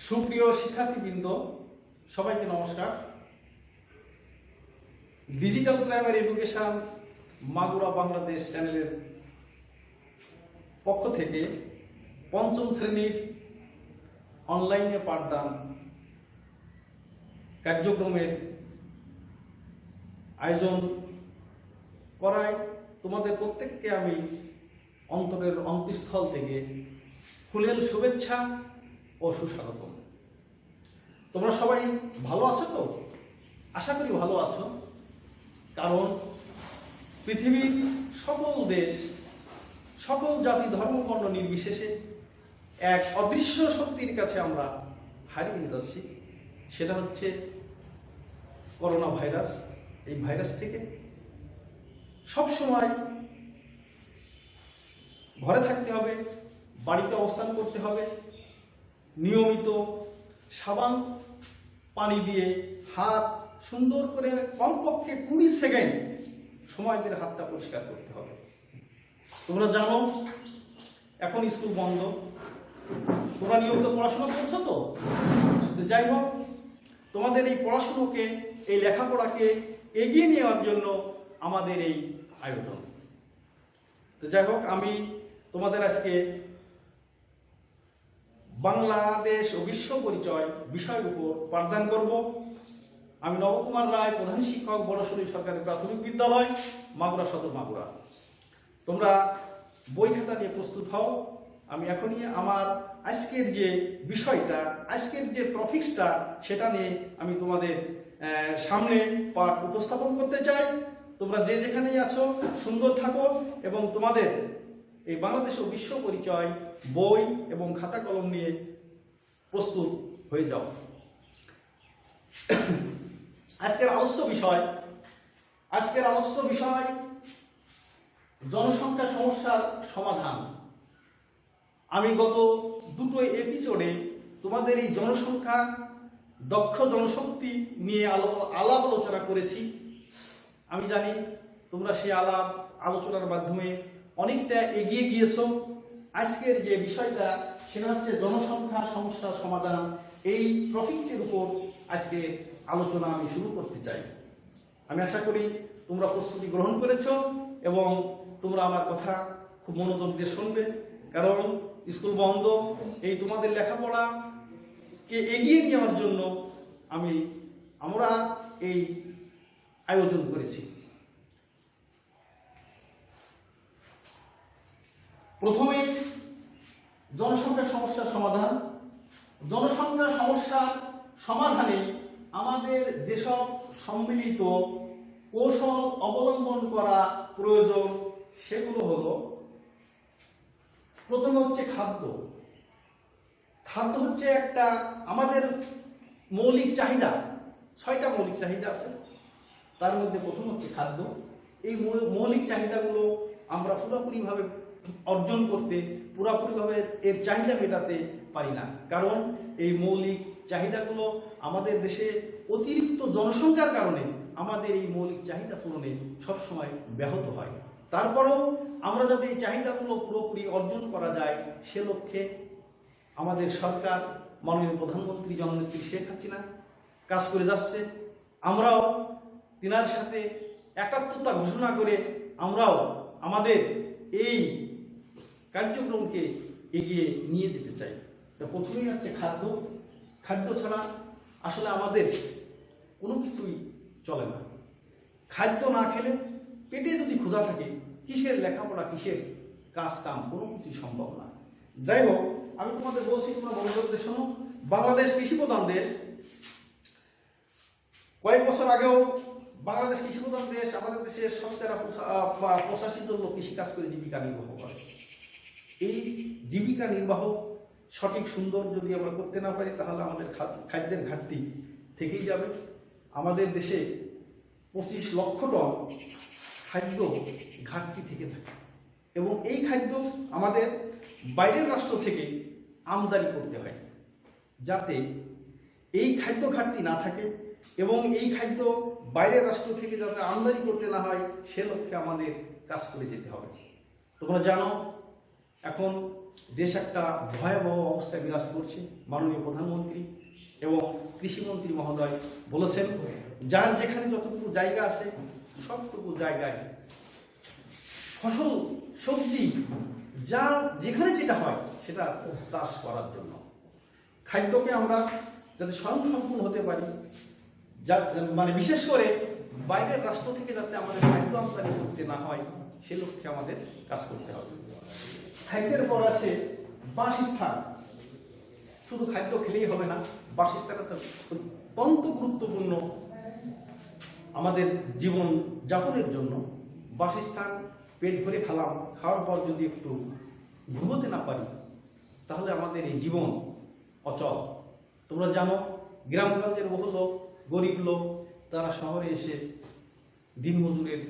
সুপ্রিয় শিক্ষার্থীবৃন্দ, সবাইকে নমস্কার। Digital primary education Magura Bangladesh চ্যানেলের পক্ষ থেকে পঞ্চম শ্রেণীর অনলাইনে পাঠদান কার্যক্রমের আয়োজন করায় তোমাদের প্রত্যেককে আমি অন্তরের অন্তঃস্থল থেকে ফুলেল শুভেচ্ছা ও সুস্বাগতম। তোমরা সবাই ভালো আছো তো? আশা করি ভালো আছো, কারণ পৃথিবীর সকল দেশ, সকল জাতি, ধর্ম, বর্ণ নির্বিশেষে এক অদৃশ্য শক্তির কাছে আমরা হারিয়ে যাচ্ছি। সেটা হচ্ছে করোনা ভাইরাস। এই ভাইরাস থেকে সবসময় ঘরে থাকতে হবে, বাড়িতে অবস্থান করতে হবে, নিয়মিত সাবান পানি দিয়ে হাত সুন্দর করে কমপক্ষে 20 সেকেন্ড সময় দিয়ে হাতটা পরিষ্কার করতে হবে। তোমরা জানো এখন স্কুল বন্ধ, তোমরা নিয়মিত পড়াশোনা করছো তো? যাই হোক, তোমাদের এই পড়াশোনাকে, এই লেখাপড়াকে এগিয়ে নেওয়ার জন্য আমাদের এই আয়োজন। তো যাই হোক, আমি তোমাদের আজকে বাংলাদেশ ও বিশ্ব পরিচয় বিষয়ের উপর পাঠদান করব। আমি নবকুমার রায়, প্রধান শিক্ষক, বড়শরী সরকারি প্রাথমিক বিদ্যালয়, মাগুরা সদর, মাগুরা। তোমরা বই খাতা নিয়ে প্রস্তুত হও। আমি এখনই আমার আজকের যে বিষয়টা, আজকের যে টপিকসটা, সেটা নিয়ে আমি তোমাদের সামনে পাঠ উপস্থাপন করতে চাই। তোমরা যে যেখানেই আছো সুন্দর থাকো এবং তোমাদের এই বাংলাদেশ ও বিশ্ব পরিচয় বই এবং খাতা কলম নিয়ে প্রস্তুত হয়ে যাও। আজকের আলোচ্য বিষয় জনসংখ্যা সমস্যার সমাধান। আমি গত দুটো এপিসোডে তোমাদের এই জনসংখ্যা, দক্ষ জনশক্তি নিয়ে আলাপ আলোচনা করেছি। আমি জানি তোমরা সেই আলোচনার মাধ্যমে অনেকটা এগিয়ে গিয়েছো। আজকের যে বিষয়টা সেটা হচ্ছে জনসংখ্যা সমস্যার সমাধান। এই টপিকের উপর আজকে আলোচনা আমি শুরু করতে চাই। আমি আশা করি তোমরা প্রস্তুতি গ্রহণ করেছো এবং তোমরা আমার কথা খুব মনোযোগ দিয়ে শুনবে, কারণ স্কুল বন্ধ। এই তোমাদের লেখাপড়াকে এগিয়ে নেওয়ার জন্য আমরা এই আয়োজন করেছি। প্রথমে জনসংখ্যা সমস্যার সমাধান। জনসংখ্যা সমস্যার সমাধানে আমাদের যেসব সম্মিলিত কৌশল অবলম্বন করা প্রয়োজন সেগুলো হলো, প্রথমে হচ্ছে খাদ্য। খাদ্য হচ্ছে একটা আমাদের মৌলিক চাহিদা। 6টা মৌলিক চাহিদা আছে, তার মধ্যে প্রথম হচ্ছে খাদ্য। এই মৌলিক চাহিদাগুলো আমরা পুরোপুরিভাবে অর্জন করতে, পুরোপুরিভাবে এর চাহিদা মেটাতে পারি না, কারণ এই মৌলিক চাহিদাগুলো আমাদের দেশে অতিরিক্ত জনসংখ্যার কারণে আমাদের এই মৌলিক চাহিদা পূরণে সবসময় ব্যাহত হয়। তারপরেও আমরা যাতে এই চাহিদাগুলো পুরোপুরি অর্জন করা যায়, সে লক্ষ্যে আমাদের সরকার, মাননীয় প্রধানমন্ত্রী জননেত্রী শেখ হাসিনা কাজ করে যাচ্ছে। আমরাও তিনার সাথে একাত্মতা ঘোষণা করে আমরাও আমাদের এই কার্যক্রমকে এগিয়ে নিয়ে যেতে চাই। তো প্রথমেই হচ্ছে খাদ্য। খাদ্য ছাড়া আসলে আমাদের কোনো কিছুই চলে না। খাদ্য না খেলে, পেটে যদি ক্ষুধা থাকে, কিসের লেখাপড়া, কিসের কাজ কাম, কোনো কিছুই সম্ভব না। যাই হোক, আমি তোমাদের বলছি, তোমরা মনোযোগ দিয়ে শোনো। বাংলাদেশ কৃষিপ্রধান দেশ। কয়েক বছর আগেও বাংলাদেশ কৃষিপ্রধান দেশ। আমাদের দেশে 85% জন লোক কৃষিকাজ করে জীবিকা নির্বাহ করে। এই জীবিকা নির্বাহ সঠিক সুন্দর যদি আমরা করতে না পারি, তাহলে আমাদের খাদ্যের ঘাটতি থেকেই যাবে। আমাদের দেশে 25 লক্ষ টন খাদ্য ঘাটতি থেকে থাকে এবং এই খাদ্য আমাদের বাইরের রাষ্ট্র থেকে আমদানি করতে হয়, যাতে এই খাদ্য ঘাটতি না থাকে এবং এই খাদ্য বাইরের রাষ্ট্র থেকে যাতে আমদানি করতে না হয়, সে লক্ষ্যে আমাদের কাজ করে যেতে হবে। তোমরা জানো এখন দেশ একটা ভয়াবহ অবস্থায় বিরাজ করছে। মাননীয় প্রধানমন্ত্রী এবং কৃষিমন্ত্রী মহোদয় বলেছেন, যার যেখানে যতটুকু জায়গা আছে সবটুকু জায়গায় ফসল সবজি যা যেখানে যেটা হয় সেটা চাষ করার জন্য খাদ্যকে আমরা যাতে স্বয়ংসম্পূর্ণ হতে পারি, মানে বিশেষ করে বাইরের রাষ্ট্র থেকে যাতে আমাদের খাদ্য আমদানি করতে না হয় সে লক্ষ্যে আমাদের কাজ করতে হবে। খাদ্যের পর আছে বাসস্থান। শুধু খাদ্য খেলেই হবে না, বাসস্থান অত্যন্ত গুরুত্বপূর্ণ আমাদের জীবন যাপনের জন্য। বাসস্থান পেট ভরে খেলাম, খাওয়ার পর যদি একটু ঘুমোতে না পারি তাহলে আমাদের এই জীবন অচল। তোমরা জানো, গ্রামগঞ্জের বহু লোক, গরিব লোক, তারা শহরে এসে দিনমজুরের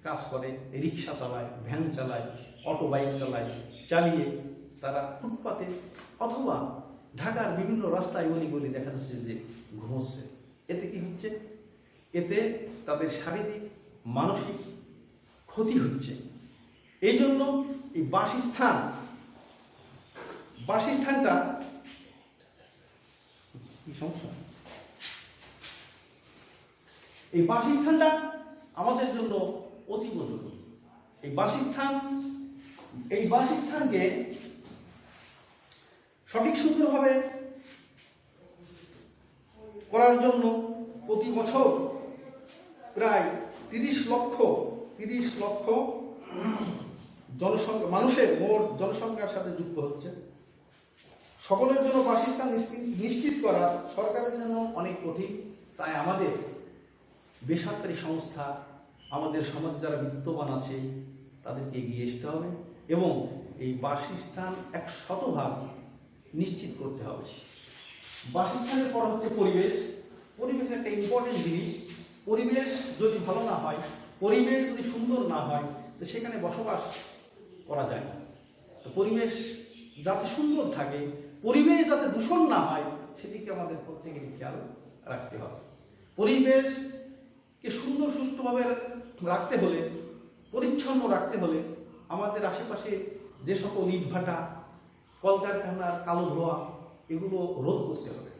কাজ করে, রিক্সা চালায়, ভ্যান চালায়, অটো বাইক চালায়, চালিয়ে তারা ফুটপাতে অথবা ঢাকার বিভিন্ন রাস্তায় গলি দেখা যাচ্ছে যে ঘুমোচ্ছে। এতে কি হচ্ছে? এতে তাদের শারীরিক মানসিক ক্ষতি হচ্ছে। এই জন্য এই বাসস্থানটা কি সমস্যা? এই বাসস্থানটা আমাদের জন্য অতীব জরুরি। এই বাসস্থানকে সঠিক সুন্দরভাবে করার জন্য প্রতি বছর প্রায় 30 লক্ষ জনসংখ্যা মানুষের মোট জনসংখ্যার সাথে যুক্ত হচ্ছে। সকলের জন্য বাসস্থান নিশ্চিত করা সরকারের জন্য অনেক কঠিন। তাই আমাদের বেসরকারি সংস্থা, আমাদের সমাজে যারা বিত্তবান আছে তাদেরকে এগিয়ে আসতে হবে এবং এই বাসস্থান 100% নিশ্চিত করতে হবে। বাসস্থানের পর হচ্ছে পরিবেশ। পরিবেশ একটা ইম্পর্টেন্ট জিনিস। পরিবেশ যদি ভালো না হয়, পরিবেশ যদি সুন্দর না হয়, তো সেখানে বসবাস করা যায় না। তো পরিবেশ যাতে সুন্দর থাকে, পরিবেশ যাতে দূষণ না হয়, সেদিকে আমাদের প্রত্যেকেরই খেয়াল রাখতে হবে। পরিবেশকে সুন্দর সুষ্ঠুভাবে রাখতে হলে, পরিচ্ছন্ন রাখতে হলে আমাদের আশেপাশে যে সকল ইটভাটা, কলকারখানার কালো ধোঁয়া, এগুলো রোধ করতে হবে।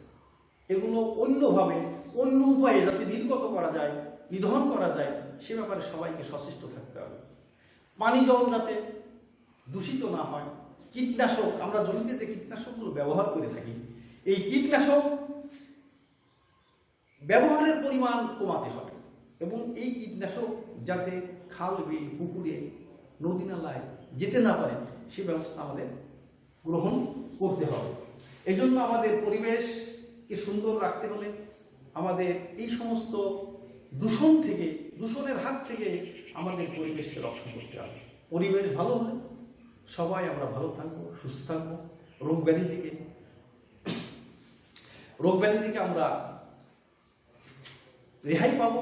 এগুলো অন্যভাবে, অন্য উপায়ে যাতে নির্গত করা যায়, নিধন করা যায়, সে ব্যাপারে সবাইকে সচেষ্ট থাকতে হবে। পানি জল যাতে দূষিত না হয়। কীটনাশক, আমরা জমিতে যে কীটনাশকগুলো ব্যবহার করে থাকি, এই কীটনাশক ব্যবহারের পরিমাণ কমাতে হবে এবং এই কীটনাশক যাতে খাল, বিল, পুকুরে, নদী নালায় যেতে না পারে সে ব্যবস্থা আমাদের গ্রহণ করতে হবে। এই জন্য আমাদের পরিবেশকে সুন্দর রাখতে হলে আমাদের এই সমস্ত দূষণের হাত থেকে আমাদের পরিবেশকে রক্ষা করতে হবে। পরিবেশ ভালো হলে সবাই আমরা ভালো থাকবো, সুস্থ থাকবো। রোগ ব্যাধি থেকে আমরা রেহাই পাবো।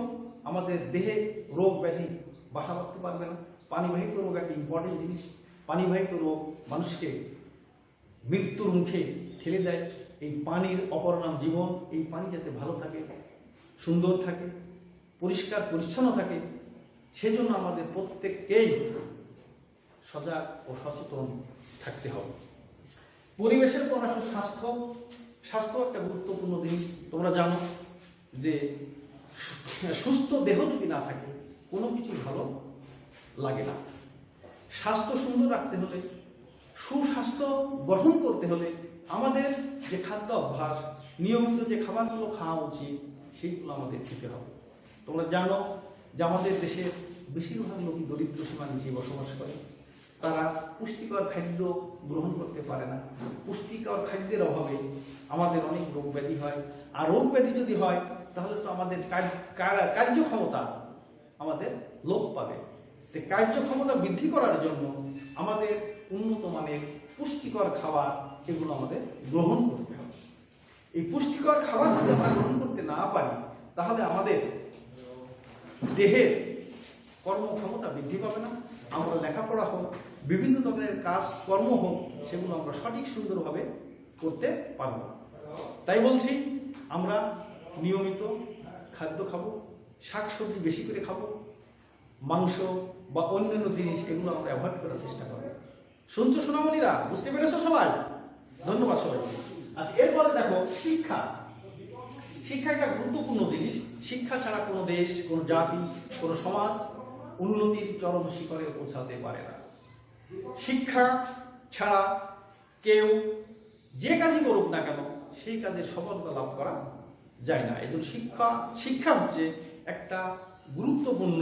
আমাদের দেহে রোগ ব্যাধি বাসা বাঁধতে পারবে না। পানিবাহিত রোগ একটা ইম্পর্টেন্ট জিনিস। পানিবাহিত রোগ মানুষকে মৃত্যুর মুখে ঠেলে দেয়। এই পানির অপর নাম জীবন। এই পানি যাতে ভালো থাকে, সুন্দর থাকে, পরিষ্কার পরিচ্ছন্ন থাকে, সেজন্য আমাদের প্রত্যেককেই সজাগ ও সচেতন থাকতে হবে। পরিবেশের পর আসলে স্বাস্থ্য একটা গুরুত্বপূর্ণ জিনিস। তোমরা জানো যে সুস্থ দেহ যদি না থাকে কোনো কিছু ভালো লাগে না। স্বাস্থ্য সুন্দর রাখতে হলে, সুস্বাস্থ্য গঠন করতে হলে আমাদের যে খাদ্য অভ্যাস, নিয়মিত যে খাবারগুলো খাওয়া উচিত সেইগুলো আমাদের খেতে হবে। তোমরা জানো যে আমাদের দেশের বেশিরভাগ লোকই দরিদ্র সীমার নিচে বসবাস করে। তারা পুষ্টিকর খাদ্য গ্রহণ করতে পারে না। পুষ্টিকর খাদ্যের অভাবে আমাদের অনেক রোগ ব্যাধি হয়। আর রোগ ব্যাধি যদি হয় তাহলে তো আমাদের কার্যক্ষমতা আমাদের লোপ পাবে। তো কার্যক্ষমতা বৃদ্ধি করার জন্য আমাদের উন্নত মানের পুষ্টিকর খাবার এগুলো আমাদের গ্রহণ করতে হবে। এই পুষ্টিকর খাবার যদি আমরা গ্রহণ করতে না পারি তাহলে আমাদের দেহের কর্মক্ষমতা বৃদ্ধি পাবে না। আমরা লেখাপড়া হোক, বিভিন্ন ধরনের কাজ কর্ম হোক, সেগুলো আমরা সঠিক সুন্দরভাবে করতে পারব না। তাই বলছি, আমরা নিয়মিত খাদ্য খাবো, শাকসবজি বেশি করে খাবো, মাংস বা অন্যান্য জিনিস এগুলো আমরা অ্যাভয়েড করার চেষ্টা করব। শুনছো সোনামণিরা? বুঝতে পেরেছো সবাই? ধন্যবাদ সবাইকে। আচ্ছা, এরপরে দেখো শিক্ষা। শিক্ষা একটা গুরুত্বপূর্ণ জিনিস। শিক্ষা ছাড়া কোনো দেশ, কোনো জাতি, কোনো সমাজ উন্নতির চরম শিখরে পৌঁছাতে পারে না। শিক্ষা ছাড়া কেউ যে কাজই করুক না কেন সেই কাজের সফলতা লাভ করা যায় না। এই জন্য শিক্ষা হচ্ছে একটা গুরুত্বপূর্ণ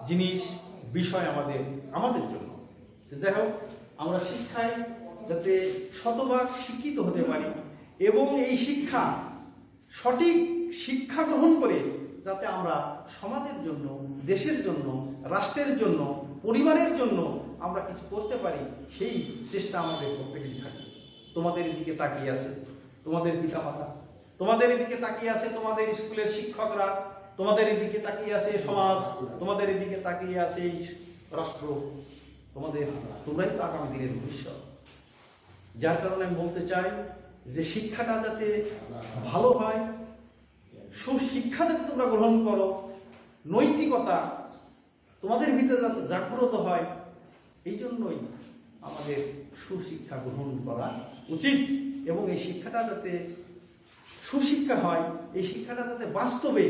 জিনিস, বিষয় আমাদের জন্য। যাই হোক, আমরা শিক্ষায় যাতে শতভাগ শিক্ষিত হতে পারি এবং এই সঠিক শিক্ষা গ্রহণ করে যাতে আমরা সমাজের জন্য, দেশের জন্য, রাষ্ট্রের জন্য, পরিবারের জন্য আমরা কিছু করতে পারি, সেই চেষ্টা আমাদের প্রত্যেকেরই থাকে। তোমাদের দিকে তাকিয়ে আছে তোমাদের পিতামাতা, তোমাদের দিকে তাকিয়ে আছে তোমাদের স্কুলের শিক্ষকরা, তোমাদের দিকে তাকিয়ে আছে সমাজ, তোমাদের দিকে তাকিয়ে আছে এই রাষ্ট্র। তোমরাই তো আগামী দিনের ভবিষ্যৎ। যার কারণে আমি বলতে চাই যে শিক্ষাটা যাতে ভালো হয়, সুশিক্ষা যাতে তোমরা গ্রহণ করো, নৈতিকতা তোমাদের ভিতরে যাতে জাগ্রত হয়, এই জন্যই আমাদের সুশিক্ষা গ্রহণ করা উচিত। এবং এই শিক্ষাটা যাতে সুশিক্ষা হয়, এই শিক্ষাটা যাতে বাস্তবে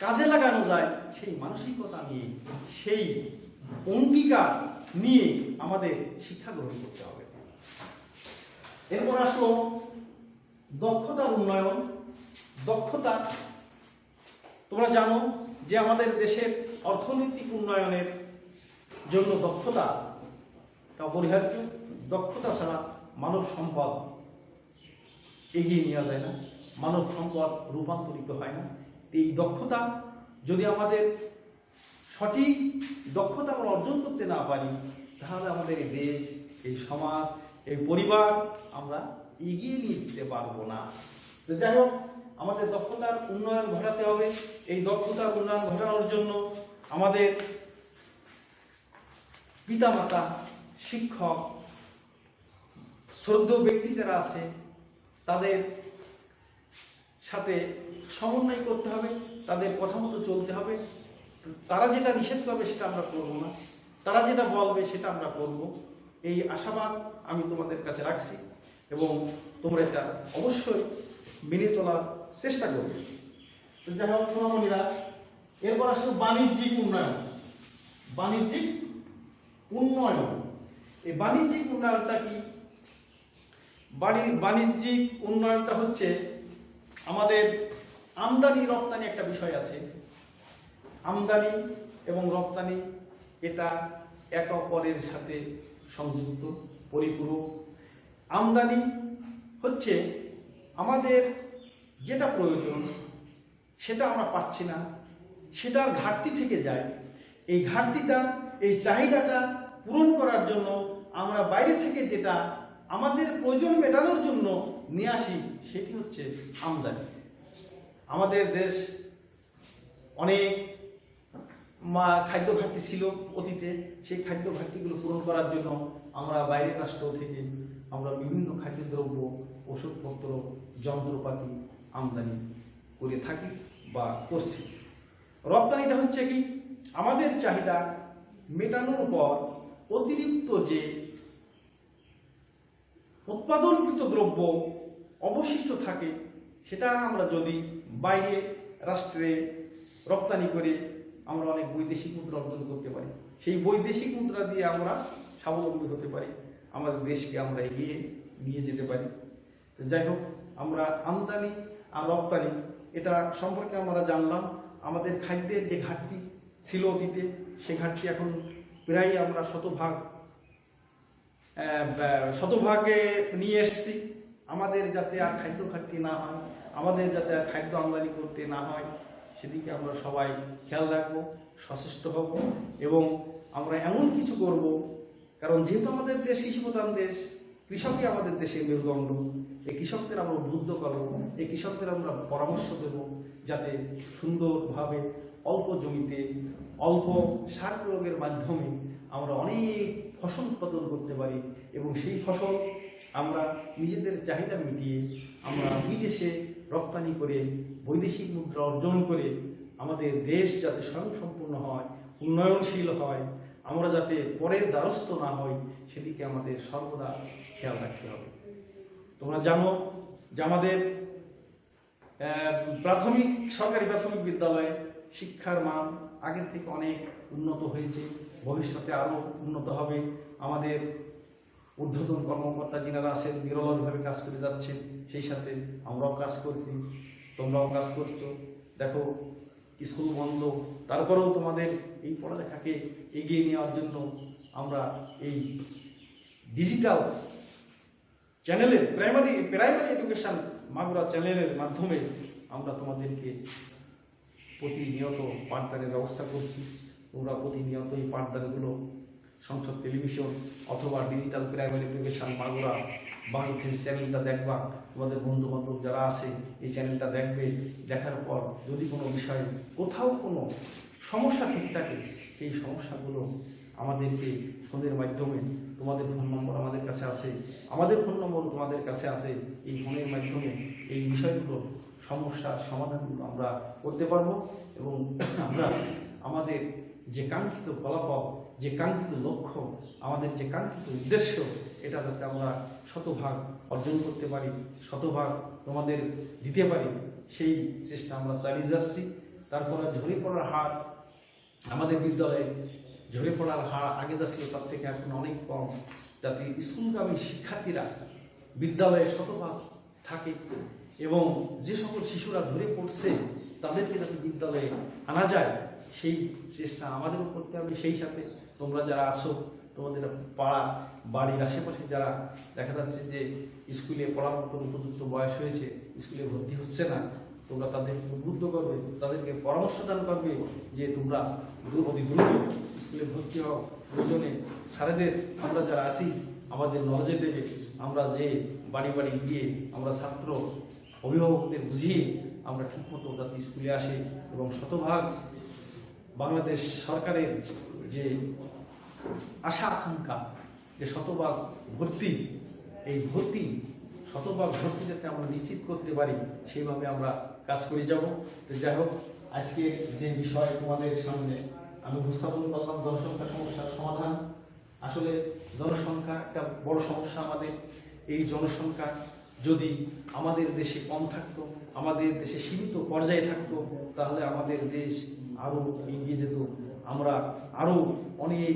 কাজে লাগানো যায়, সেই মানসিকতা নিয়ে, সেই অঙ্গীকার নিয়ে আমাদের শিক্ষা গ্রহণ করতে হবে। এরপর আসো দক্ষতার উন্নয়ন। দক্ষতা, তোমরা জানো যে আমাদের দেশের অর্থনৈতিক উন্নয়নের জন্য দক্ষতা অপরিহার্য। দক্ষতা ছাড়া মানব সম্পদ এগিয়ে নেওয়া যায় না, মানব সম্পদ রূপান্তরিত হয় না। এই দক্ষতা যদি আমাদের সঠিক দক্ষতা আমরা অর্জন করতে না পারি, তাহলে আমাদের এই দেশ, এই সমাজ, এই পরিবার আমরা এগিয়ে নিয়ে যেতে পারবো না। তো যাই হোক, আমাদের দক্ষতার উন্নয়ন ঘটাতে হবে। এই দক্ষতার উন্নয়ন ঘটানোর জন্য আমাদের পিতামাতা, শিক্ষক, শ্রদ্ধেয় ব্যক্তি যারা আছে তাদের সাথে সমন্বয় করতে হবে, তাদের কথা মতো চলতে হবে। তারা যেটা নিষেধ করবে সেটা আমরা করব না, তারা যেটা বলবে সেটা আমরা করব। এই আশাবাদ আমি তোমাদের কাছে রাখছি এবং তোমরা এটা অবশ্যই মেনে চলার চেষ্টা করবে। যাই হোক সোনামণিরা, এরপর আসলে বাণিজ্যিক উন্নয়ন। বাণিজ্যিক উন্নয়ন, এই বাণিজ্যিক উন্নয়নটা কি? বাণিজ্যিক উন্নয়নটা হচ্ছে আমাদের আমদানি রপ্তানি একটা বিষয় আছে। আমদানি এবং রপ্তানি এটা একে অপরের সাথে সংযুক্ত, পরিপূরক। আমদানি হচ্ছে আমাদের যেটা প্রয়োজন সেটা আমরা পাচ্ছি না, সেটার ঘাটতি থেকে যায়। এই ঘাটতিটা, এই চাহিদাটা পূরণ করার জন্য আমরা বাইরে থেকে যেটা আমাদের প্রয়োজন মেটানোর জন্য নিয়ে আসি, সেটি হচ্ছে আমদানি। আমাদের দেশ অনেক খাদ্য ঘাটতি ছিল অতীতে, সেই খাদ্য ঘাটতিগুলো পূরণ করার জন্য আমরা বাইরের রাষ্ট্র থেকে আমরা বিভিন্ন খাদ্যদ্রব্য, ওষুধপত্র, যন্ত্রপাতি আমদানি করে থাকি বা করছি। রপ্তানিটা হচ্ছে কি? আমাদের চাহিদা মেটানোর পর অতিরিক্ত যে উৎপাদনকৃত দ্রব্য অবশিষ্ট থাকে, সেটা আমরা যদি বাইরে রাষ্ট্রে রপ্তানি করে আমরা অনেক বৈদেশিক মুদ্রা অর্জন করতে পারি। সেই বৈদেশিক মুদ্রা দিয়ে আমরা স্বাবলম্বী হতে পারি, আমাদের দেশকে আমরা এগিয়ে নিয়ে যেতে পারি। যাই হোক, আমরা আমদানি আর রপ্তানি এটা সম্পর্কে আমরা জানলাম। আমাদের খাদ্যের যে ঘাটতি ছিল অতীতে, সেই ঘাটতি এখন প্রায় আমরা শতভাগে নিয়ে এসছি। আমাদের যাতে আর খাদ্য ঘাটতি না হয়, আমাদের যাতে আর খাদ্য আমদানি করতে না হয়, সেদিকে আমরা সবাই খেয়াল রাখবো, সচেষ্ট হব এবং আমরা এমন কিছু করব, কারণ যেহেতু আমাদের দেশ কৃষিপ্রধান দেশ, কৃষকই আমাদের দেশের মেরুদণ্ড। এই কৃষকদের আমরা উদ্বুদ্ধ করব, এই কৃষকদের আমরা পরামর্শ দেব যাতে সুন্দরভাবে অল্প জমিতে অল্প সার প্রয়োগের মাধ্যমে আমরা অনেক ফসল উৎপাদন করতে পারি এবং সেই ফসল আমরা নিজেদের চাহিদা মিটিয়ে আমরা বিদেশে রপ্তানি করে বৈদেশিক মুদ্রা অর্জন করে আমাদের দেশ যাতে স্বয়ংসম্পূর্ণ হয়, উন্নয়নশীল হয়, আমরা যাতে পরের দ্বারস্থ না হই সেদিকে আমাদের সর্বদা খেয়াল রাখতে হবে। তোমরা জানো যে আমাদের সরকারি প্রাথমিক বিদ্যালয়ে শিক্ষার মান আগের থেকে অনেক উন্নত হয়েছে, ভবিষ্যতে আরো উন্নত হবে। আমাদের ঊর্ধ্বতন কর্মকর্তা যিনারা আছেন নিরলসভাবে কাজ করে যাচ্ছেন, সেই সাথে আমরাও কাজ করছি, তোমরাও কাজ করছো। দেখো স্কুল বন্ধ, তারপরেও তোমাদের এই পড়ালেখাকে এগিয়ে নেওয়ার জন্য আমরা এই ডিজিটাল চ্যানেলের প্রাইমারি এডুকেশন মাগুরা চ্যানেলের মাধ্যমে আমরা তোমাদেরকে প্রতিনিয়ত পাঠদানের ব্যবস্থা করছি। তোমরা প্রতিনিয়ত এই পাঠদানগুলো সংসদ টেলিভিশন অথবা digital primary education Magura Bangladesh চ্যানেলটা দেখবা। তোমাদের বন্ধু বান্ধব যারা আছে এই চ্যানেলটা দেখবে, দেখার পর যদি কোনো বিষয়ে কোথাও কোনো সমস্যা থেকে থাকে সেই সমস্যাগুলো আমাদেরকে ফোনের মাধ্যমে, তোমাদের ফোন নম্বর আমাদের কাছে আছে, আমাদের ফোন নম্বর তোমাদের কাছে আছে, এই ফোনের মাধ্যমে এই বিষয়গুলো সমস্যার সমাধানগুলো আমরা করতে পারবো এবং আমরা আমাদের যে কাঙ্ক্ষিত ফলাফল, যে কাঙ্ক্ষিত লক্ষ্য, আমাদের যে কাঙ্ক্ষিত উদ্দেশ্য, এটা যাতে আমরা শতভাগ অর্জন করতে পারি, শতভাগ তোমাদের দিতে পারি, সেই চেষ্টা আমরা চালিয়ে যাচ্ছি। তারপরে ঝরে পড়ার হার, আমাদের বিদ্যালয়ে ঝরে পড়ার হার আগে যা ছিল তার থেকে এখন অনেক কম, যাতে স্কুলগামী শিক্ষার্থীরা বিদ্যালয়ে শতভাগ থাকে এবং যে সকল শিশুরা ঝরে পড়ছে তাদেরকে যাতে বিদ্যালয়ে আনা যায় সেই চেষ্টা আমাদেরও করতে হবে। সেই সাথে তোমরা যারা আছো, তোমাদের পাড়া বাড়ির আশেপাশে যারা দেখা যাচ্ছে যে স্কুলে পড়ার মতো উপযুক্ত বয়স হয়েছে, স্কুলে ভর্তি হচ্ছে না, তোমরা তাদেরকে উদ্বুদ্ধ করবে, তাদেরকে পরামর্শ দান করবে যে তোমরা অতি দ্রুত স্কুলে ভর্তি হও। প্রয়োজনে স্যারেদের আমরা যারা আছি আমাদের নলেজে দেবে, আমরা যে বাড়ি বাড়ি গিয়ে আমরা ছাত্র অভিভাবকদের বুঝিয়ে আমরা ঠিকমতো যাতে স্কুলে আসে এবং শতভাগ বাংলাদেশ সরকারের যে আশা আকাঙ্ক্ষা যে শতভাগ ভর্তি, এই ভর্তি শতভাগ ভর্তি যাতে আমরা নিশ্চিত করতে পারি সেইভাবে আমরা কাজ করে যাব। যাই হোক, আজকে যে বিষয় তোমাদের সামনে আমি উপস্থাপন করলাম, জনসংখ্যা সমস্যার সমাধান। আসলে জনসংখ্যা একটা বড় সমস্যা আমাদের। এই জনসংখ্যা যদি আমাদের দেশে কম থাকতো, আমাদের দেশে সীমিত পর্যায়ে থাকতো, তাহলে আমাদের দেশ আরো এগিয়ে যেত, আমরা আরো অনেক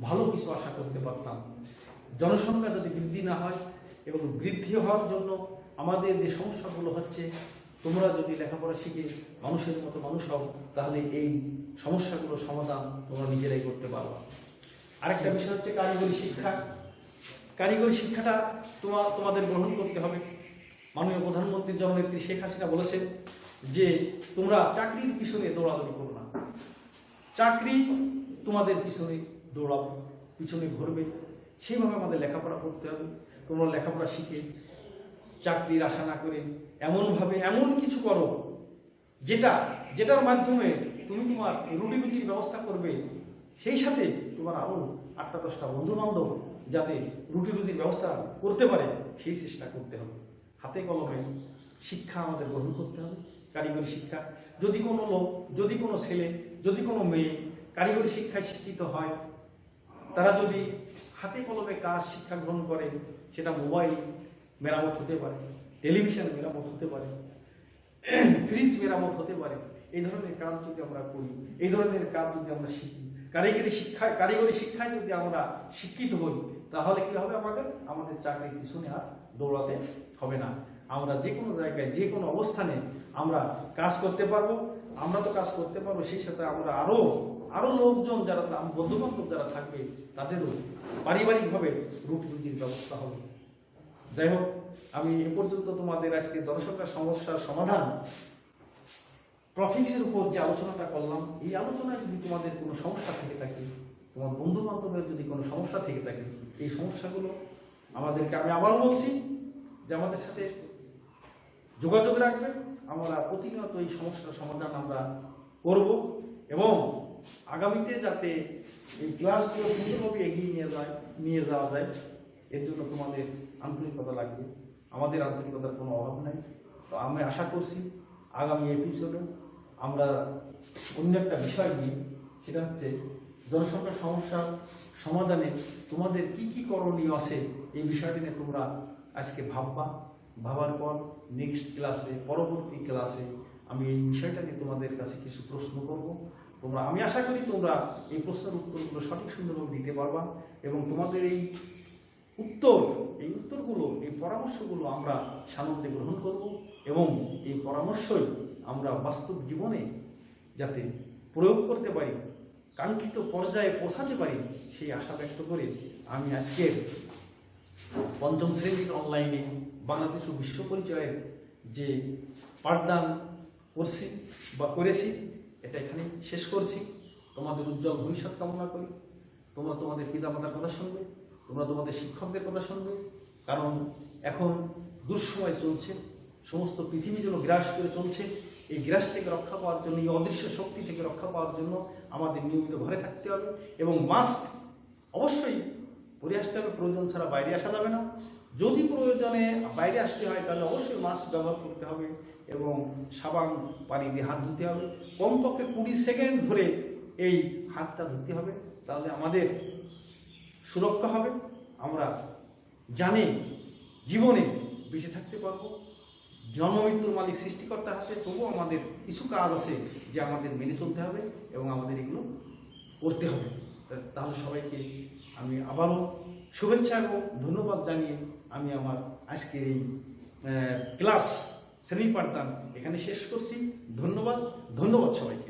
ভালো কিছু আশা করতে পারতাম। জনসংখ্যা যদি বৃদ্ধি না হয় এবং বৃদ্ধি হওয়ার জন্য আমাদের যে সমস্যাগুলো হচ্ছে, তোমরা যদি লেখাপড়া শিখে মানুষের মতো মানুষ হও তাহলে এই সমস্যাগুলোর সমাধান তোমরা নিজেরাই করতে পারবে। আরেকটা বিষয় হচ্ছে কারিগরি শিক্ষা। কারিগরি শিক্ষাটা তোমাদের গ্রহণ করতে হবে। মাননীয় প্রধানমন্ত্রী জননেত্রী শেখ হাসিনা বলেছেন যে তোমরা চাকরির পিছনে দৌড়াদৌড়ি করো না, চাকরি তোমাদের পিছনে দৌড়াবে, পিছনে ঘুরবে। সেইভাবে আমাদের লেখাপড়া করতে হবে। তোমরা লেখাপড়া শিখে চাকরির আশা না করে এমনভাবে এমন কিছু করো যেটার মাধ্যমে তুমি তোমার রুটি রুজির ব্যবস্থা করবে, সেই সাথে তোমার আরো 8-10টা বন্ধু বান্ধব যাতে রুটি রুজির ব্যবস্থা করতে পারে সেই চেষ্টা করতে হবে। হাতে কলমে শিক্ষা আমাদের গ্রহণ করতে হবে, কারিগরি শিক্ষা। যদি কোনো লোক, যদি কোনো ছেলে, যদি কোনো মেয়ে কারিগরি শিক্ষায় শিক্ষিত হয়, তারা যদি হাতে কলমে কাজ শিক্ষা গ্রহণ করে, সেটা মোবাইল মেরামত হতে পারে, টেলিভিশন মেরামত হতে পারে, ফ্রিজ মেরামত হতে পারে। এই ধরনের কাজ যদি আমরা করি, এই ধরনের কাজ যদি আমরা শিখি, কারিগরি শিক্ষায় যদি আমরা শিক্ষিত হই, তাহলে কি হবে, আমাদের চাকরির পিছনে আর দৌড়াতে হবে না। আমরা যে কোনো জায়গায় যে কোনো অবস্থানে আমরা কাজ করতে পারবো। আমরা তো কাজ করতে পারবো, সেই সাথে আমরা আরো লোকজন যারা বন্ধু বান্ধব যারা থাকবে তাদেরও পারিবারিকভাবে রুটি রুজির ব্যবস্থা হবে। যাই হোক, আমি এ পর্যন্ত তোমাদের আজকে জনসংখ্যা সমস্যার সমাধান টপিক্সের উপর যে আলোচনাটা করলাম, এই আলোচনায় যদি তোমাদের কোনো সমস্যা থেকে থাকে, তোমার বন্ধু বান্ধবের যদি কোনো সমস্যা থেকে থাকে, এই সমস্যাগুলো আমাদেরকে, আমি আবার বলছি যে আমাদের সাথে যোগাযোগ রাখবে। আমরা প্রতিনিয়ত এই সমস্যার সমাধান আমরা করব এবং আগামীতে যাতে এই ক্লাসগুলো সুন্দরভাবে এগিয়ে নিয়ে যাওয়া যায়, এর জন্য তোমাদের আন্তরিকতা লাগবে। আমাদের আন্তরিকতার কোনো অভাব নাই। তো আমি আশা করছি আগামী এপিসোডে আমরা অন্য একটা বিষয় নিয়ে, সেটা হচ্ছে জনসংখ্যার সমস্যার সমাধানে তোমাদের কি কি করণীয় আছে এই বিষয়টি নিয়ে তোমরা আজকে ভাবার পর নেক্সট ক্লাসে, পরবর্তী ক্লাসে আমি এই বিষয়টা নিয়ে তোমাদের কাছে কিছু প্রশ্ন করব। আমি আশা করি তোমরা এই প্রশ্নের উত্তরগুলো সঠিক সুন্দরভাবে দিতে পারবা এবং তোমাদের এই উত্তরগুলো, এই পরামর্শগুলো আমরা সানন্দে গ্রহণ করব এবং এই পরামর্শই আমরা বাস্তব জীবনে যাতে প্রয়োগ করতে পারি, কাঙ্ক্ষিত পর্যায়ে পৌঁছাতে পারি, সেই আশা ব্যক্ত করে আমি আজকের পঞ্চম শ্রেণীর অনলাইনে বাংলাদেশ ও বিশ্ব পরিচয়ের যে পাঠদান করেছি এটা এখানে শেষ করছি। তোমাদের উজ্জ্বল ভবিষ্যৎ কামনা করি। তোমরা তোমাদের পিতামাতার কথা শুনবে, তোমরা তোমাদের শিক্ষকদের কথা শুনবে, কারণ এখন দুঃসময় চলছে, সমস্ত পৃথিবী যেন গ্রাস করে চলছে। এই গ্রাস থেকে রক্ষা পাওয়ার জন্য, এই অদৃশ্য শক্তি থেকে রক্ষা পাওয়ার জন্য আমাদের নিয়মিত ঘরে থাকতে হবে এবং মাস্ক অবশ্যই পরে আসতে হবে, প্রয়োজন ছাড়া বাইরে আসা যাবে না। যদি প্রয়োজনে বাইরে আসতে হয় তাহলে অবশ্যই মাস্ক ব্যবহার করতে হবে এবং সাবান পানি দিয়ে হাত ধুতে হবে। কমপক্ষে 20 সেকেন্ড ধরে এই হাতটা ধুতে হবে, তাহলে আমাদের সুরক্ষা হবে, আমরা জীবনে বেঁচে থাকতে পারবো। জন্মমৃত্যুর মালিক সৃষ্টিকর্তার হাতে, তবুও আমাদের কিছু কাজ আছে যে আমাদের মেনে চলতে হবে এবং আমাদের এগুলো করতে হবে। তাহলে সবাইকে আমি আবারও শুভেচ্ছা এবং ধন্যবাদ জানিয়ে আমি আমার আজকের এই ক্লাস শ্রেণী পাঠদান এখানে শেষ করছি। ধন্যবাদ সবাইকে।